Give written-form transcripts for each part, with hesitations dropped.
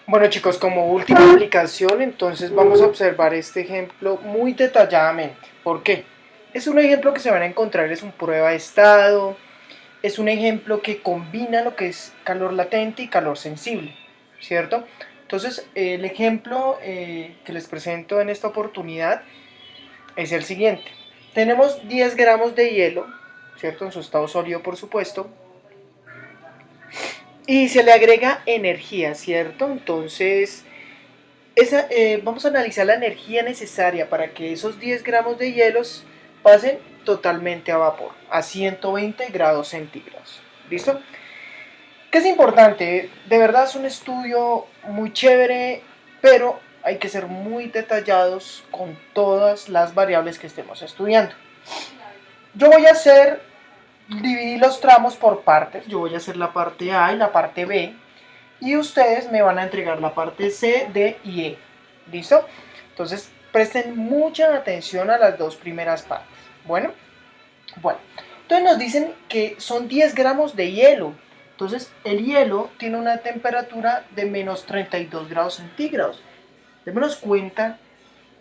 Bueno chicos, como última aplicación, entonces vamos a observar este ejemplo muy detalladamente. ¿Por qué? Es un ejemplo que se van a encontrar, es un prueba de estado, es un ejemplo que combina lo que es calor latente y calor sensible, ¿cierto? Entonces, el ejemplo que les presento en esta oportunidad es el siguiente. Tenemos 10 gramos de hielo, ¿cierto? En su estado sólido, por supuesto, y se le agrega energía, ¿cierto? Entonces, vamos a analizar la energía necesaria para que esos 10 gramos de hielos pasen totalmente a vapor, a 120 grados centígrados. ¿Listo? ¿Qué es importante? De verdad es un estudio muy chévere, pero hay que ser muy detallados con todas las variables que estemos estudiando. Yo voy a dividir los tramos por partes. Yo voy a hacer la parte A y la parte B. Y ustedes me van a entregar la parte C, D y E. ¿Listo? Entonces, presten mucha atención a las dos primeras partes. Bueno, bueno. Entonces nos dicen que son 10 gramos de hielo. Entonces, el hielo tiene una temperatura de menos 32 grados centígrados. Démonos cuenta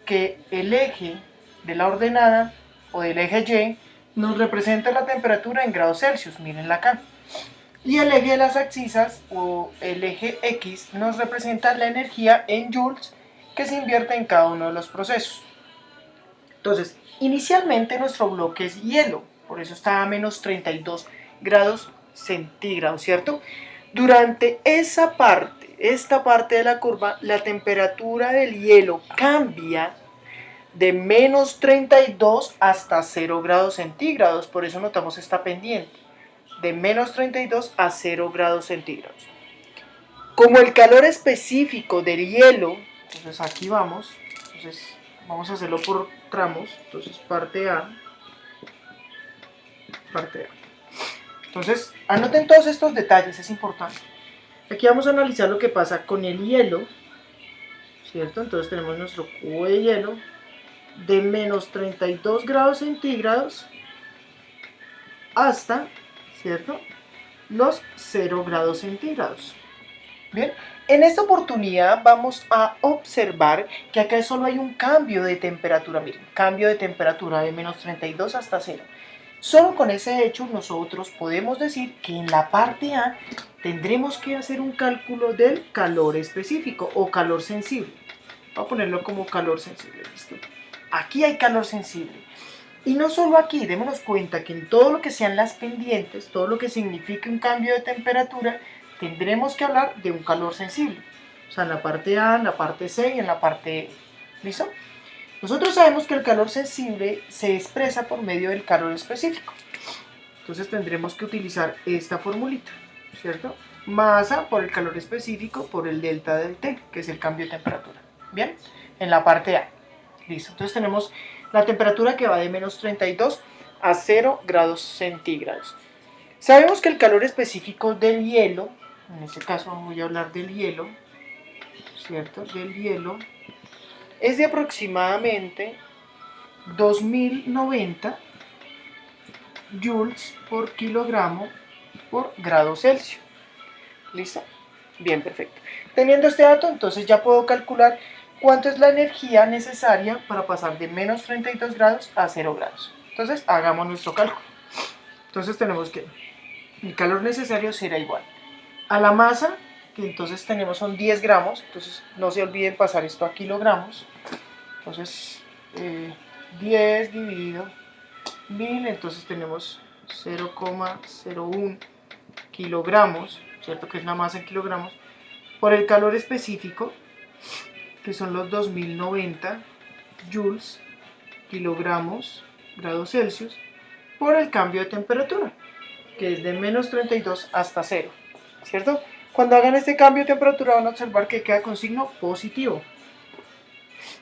que el eje de la ordenada o del eje Y nos representa la temperatura en grados Celsius. Mírenla acá. Y el eje de las axisas o el eje X nos representa la energía en joules que se invierte en cada uno de los procesos. Entonces, inicialmente nuestro bloque es hielo, por eso está a menos 32 grados centígrados, ¿cierto? Durante esta parte de la curva, la temperatura del hielo cambia de menos 32 hasta 0 grados centígrados, por eso notamos esta pendiente de menos 32 a 0 grados centígrados. Como el calor específico del hielo, entonces aquí vamos a hacerlo por tramos, entonces parte A. Entonces, anoten todos estos detalles, es importante. Aquí vamos a analizar lo que pasa con el hielo, ¿cierto? Entonces tenemos nuestro cubo de hielo de menos 32 grados centígrados hasta, ¿cierto?, los 0 grados centígrados. Bien, en esta oportunidad vamos a observar que acá solo hay un cambio de temperatura, miren, cambio de temperatura de menos 32 hasta 0. Solo con ese hecho nosotros podemos decir que en la parte A tendremos que hacer un cálculo del calor específico o calor sensible. Voy a ponerlo como calor sensible, ¿listo? Aquí hay calor sensible. Y no solo aquí, démonos cuenta que en todo lo que sean las pendientes, todo lo que signifique un cambio de temperatura, tendremos que hablar de un calor sensible. O sea, en la parte A, en la parte C y en la parte E. ¿Listo? Nosotros sabemos que el calor sensible se expresa por medio del calor específico. Entonces tendremos que utilizar esta formulita, ¿cierto? Masa por el calor específico por el delta del T, que es el cambio de temperatura. ¿Bien? En la parte A. Listo. Entonces tenemos la temperatura que va de menos 32 a 0 grados centígrados. Sabemos que el calor específico del hielo, en este caso voy a hablar del hielo, ¿cierto? Del hielo, es de aproximadamente 2090 joules por kilogramo por grado Celsius. ¿Listo? Bien, perfecto. Teniendo este dato, entonces ya puedo calcular cuánto es la energía necesaria para pasar de menos 32 grados a 0 grados. Entonces, hagamos nuestro cálculo. Entonces tenemos que el calor necesario será igual a la masa, que entonces tenemos son 10 gramos, entonces no se olviden pasar esto a kilogramos. Entonces, 10 dividido 1000, entonces tenemos 0,01 kilogramos, ¿cierto? Que es la masa en kilogramos, por el calor específico, que son los 2090 joules, kilogramos, grados Celsius, por el cambio de temperatura, que es de menos 32 hasta 0, ¿cierto? Cuando hagan este cambio de temperatura van a observar que queda con signo positivo.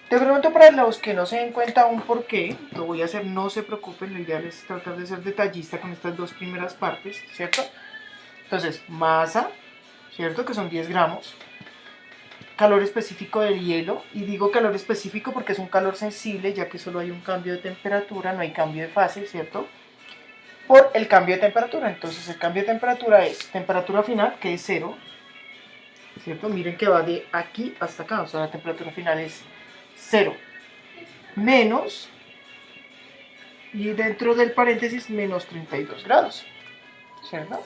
De pronto, para los que no se den cuenta aún por qué, lo voy a hacer, no se preocupen, lo ideal es tratar de ser detallista con estas dos primeras partes, ¿cierto? Entonces, masa, ¿cierto? Que son 10 gramos. Calor específico del hielo, y digo calor específico porque es un calor sensible, ya que solo hay un cambio de temperatura, no hay cambio de fase, ¿cierto? Por el cambio de temperatura. Entonces, el cambio de temperatura es temperatura final, que es 0, ¿cierto? Miren que va de aquí hasta acá, o sea, la temperatura final es 0, menos, y dentro del paréntesis, menos 32 grados, ¿cierto?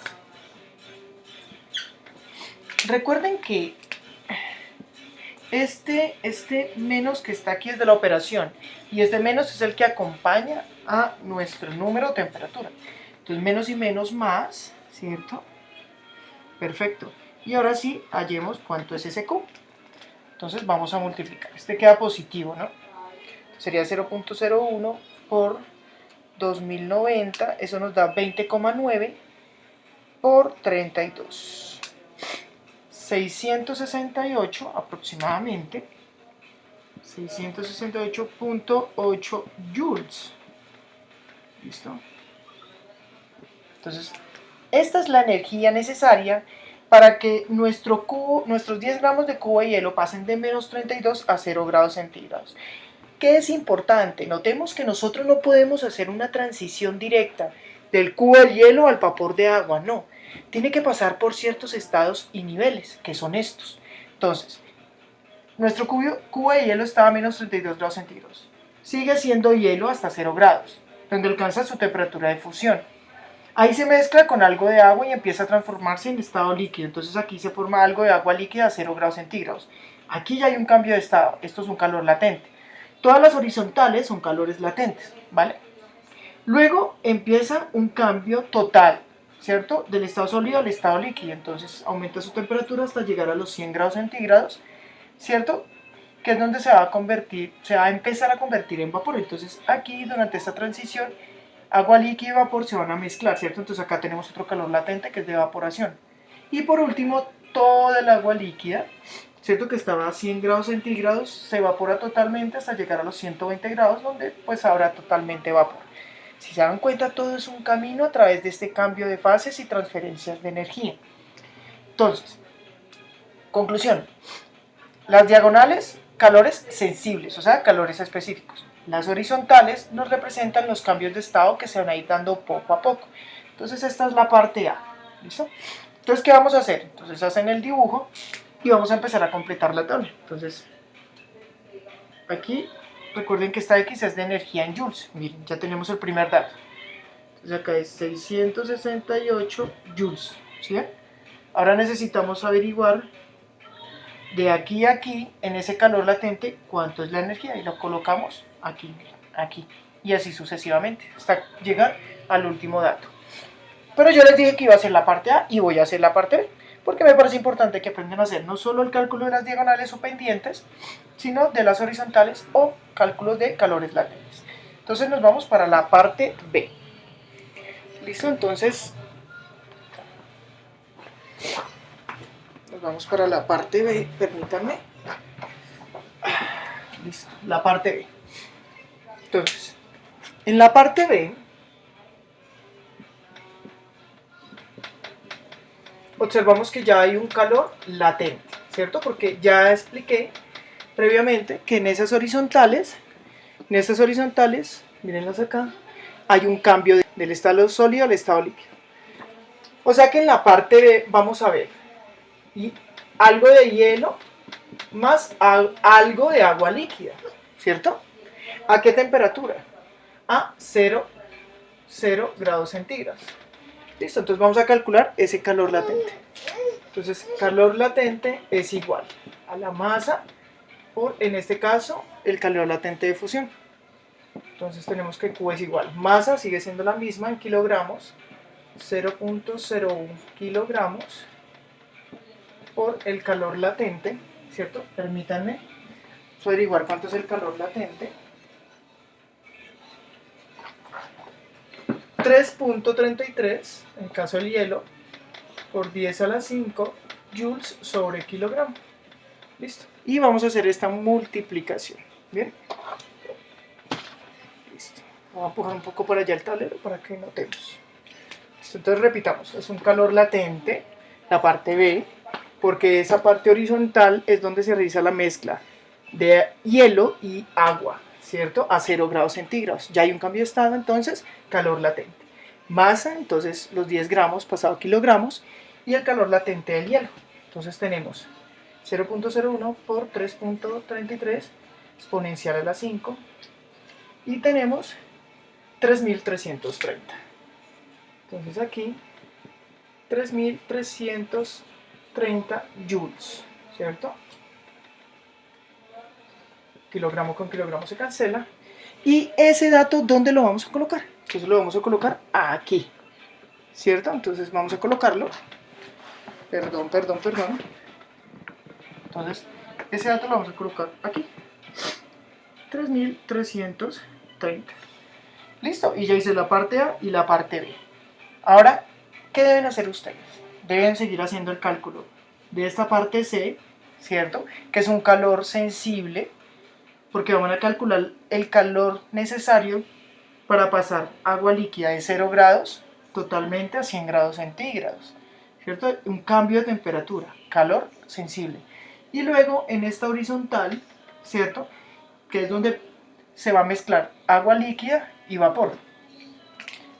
Recuerden que este menos que está aquí es de la operación, y este menos es el que acompaña a nuestro número de temperatura. Entonces, menos y menos más, ¿cierto? Perfecto. Y ahora sí, hallemos cuánto es ese Q. Entonces vamos a multiplicar. Este queda positivo, ¿no? Sería 0.01 por 2090, eso nos da 20,9 por 32. 668 aproximadamente, 668.8 joules. ¿Listo? Entonces, esta es la energía necesaria para que nuestros 10 gramos de cubo de hielo pasen de menos 32 a 0 grados centígrados. ¿Qué es importante? Notemos que nosotros no podemos hacer una transición directa del cubo de hielo al vapor de agua, no. Tiene que pasar por ciertos estados y niveles, que son estos. Entonces, nuestro cubo de hielo está a menos 32 grados centígrados. Sigue siendo hielo hasta 0 grados, donde alcanza su temperatura de fusión. Ahí se mezcla con algo de agua y empieza a transformarse en estado líquido. Entonces aquí se forma algo de agua líquida a 0 grados centígrados. Aquí ya hay un cambio de estado. Esto es un calor latente. Todas las horizontales son calores latentes, ¿vale? Luego empieza un cambio total, ¿cierto? Del estado sólido al estado líquido. Entonces aumenta su temperatura hasta llegar a los 100 grados centígrados, ¿cierto? Que es donde se va a empezar a convertir en vapor. Entonces aquí, durante esta transición, agua líquida y vapor se van a mezclar, ¿cierto? Entonces acá tenemos otro calor latente que es de evaporación. Y por último, toda el agua líquida, ¿cierto? Que estaba a 100 grados centígrados, se evapora totalmente hasta llegar a los 120 grados, donde pues habrá totalmente vapor. Si se dan cuenta, todo es un camino a través de este cambio de fases y transferencias de energía. Entonces, conclusión. Las diagonales, calores sensibles, o sea, calores específicos. Las horizontales nos representan los cambios de estado que se van a ir dando poco a poco. Entonces esta es la parte A. ¿Listo? Entonces, ¿qué vamos a hacer? Entonces hacen el dibujo y vamos a empezar a completar la tabla. Entonces, aquí recuerden que esta X es de energía en joules. Miren, ya tenemos el primer dato. Entonces acá es 668 joules. ¿Sí? Ahora necesitamos averiguar de aquí a aquí, en ese calor latente, cuánto es la energía, y lo colocamos aquí, aquí, y así sucesivamente, hasta llegar al último dato. Pero yo les dije que iba a hacer la parte A y voy a hacer la parte B, porque me parece importante que aprendan a hacer no solo el cálculo de las diagonales o pendientes, sino de las horizontales o cálculos de calores latentes. Entonces nos vamos para la parte B. ¿Listo? Entonces nos vamos para la parte B, permítanme. Listo, la parte B. Entonces, en la parte B, observamos que ya hay un calor latente, ¿cierto? Porque ya expliqué previamente que en esas horizontales, mírenlas acá, hay un cambio del estado sólido al estado líquido. O sea que en la parte B vamos a ver y algo de hielo más algo de agua líquida, ¿cierto? ¿A qué temperatura? A 0 grados centígrados. Listo, entonces vamos a calcular ese calor latente. Entonces, calor latente es igual a la masa por, en este caso, el calor latente de fusión. Entonces tenemos que Q es igual. Masa sigue siendo la misma en kilogramos, 0.01 kilogramos por el calor latente, ¿cierto? Permítanme averiguar cuánto es el calor latente. 3.33 en el caso del hielo por 10 a la 5 joules sobre kilogramo. Listo. Y vamos a hacer esta multiplicación. Bien. Listo. Vamos a empujar un poco para allá el tablero para que notemos. Listo. Entonces repitamos. Es un calor latente, la parte B, porque esa parte horizontal es donde se realiza la mezcla de hielo y agua, ¿cierto? A 0 grados centígrados. Ya hay un cambio de estado, entonces, calor latente. Masa, entonces, los 10 gramos pasado a kilogramos, y el calor latente del hielo. Entonces tenemos 0.01 por 3.33 exponencial a la 5 y tenemos 3330. Entonces aquí 3330 joules, ¿cierto? Kilogramo con kilogramo se cancela. Y ese dato, ¿dónde lo vamos a colocar? Entonces lo vamos a colocar aquí, ¿cierto? Entonces vamos a colocarlo. Perdón. Entonces, ese dato lo vamos a colocar aquí. 3330. Listo, y ya hice la parte A y la parte B. Ahora, ¿qué deben hacer ustedes? Deben seguir haciendo el cálculo de esta parte C, ¿cierto? Que es un calor sensible, porque van a calcular el calor necesario para pasar agua líquida de 0 grados totalmente a 100 grados centígrados, ¿cierto? Un cambio de temperatura, calor sensible. Y luego en esta horizontal, ¿cierto? Que es donde se va a mezclar agua líquida y vapor.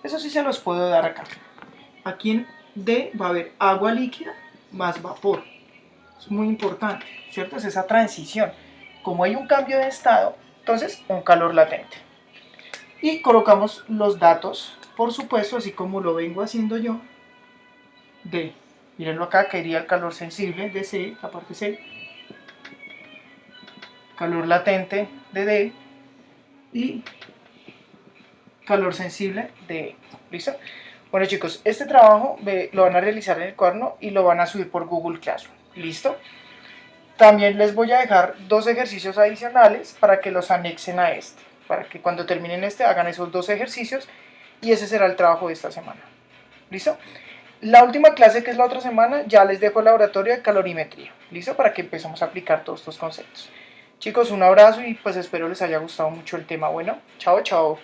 Eso sí se los puedo dar acá. Aquí en D va a haber agua líquida más vapor. Es muy importante, ¿cierto? Es esa transición. Como hay un cambio de estado, entonces un calor latente. Y colocamos los datos, por supuesto, así como lo vengo haciendo yo, de, mírenlo acá, que iría el calor sensible de C, la parte C, calor latente de D y calor sensible de E. ¿Listo? Bueno chicos, este trabajo lo van a realizar en el cuaderno y lo van a subir por Google Classroom. ¿Listo? También les voy a dejar 2 ejercicios adicionales para que los anexen a este. Para que cuando terminen este hagan esos 2 ejercicios y ese será el trabajo de esta semana. ¿Listo? La última clase, que es la otra semana, ya les dejo el laboratorio de calorimetría. ¿Listo? Para que empecemos a aplicar todos estos conceptos. Chicos, un abrazo y pues espero les haya gustado mucho el tema. Bueno, chao, chao.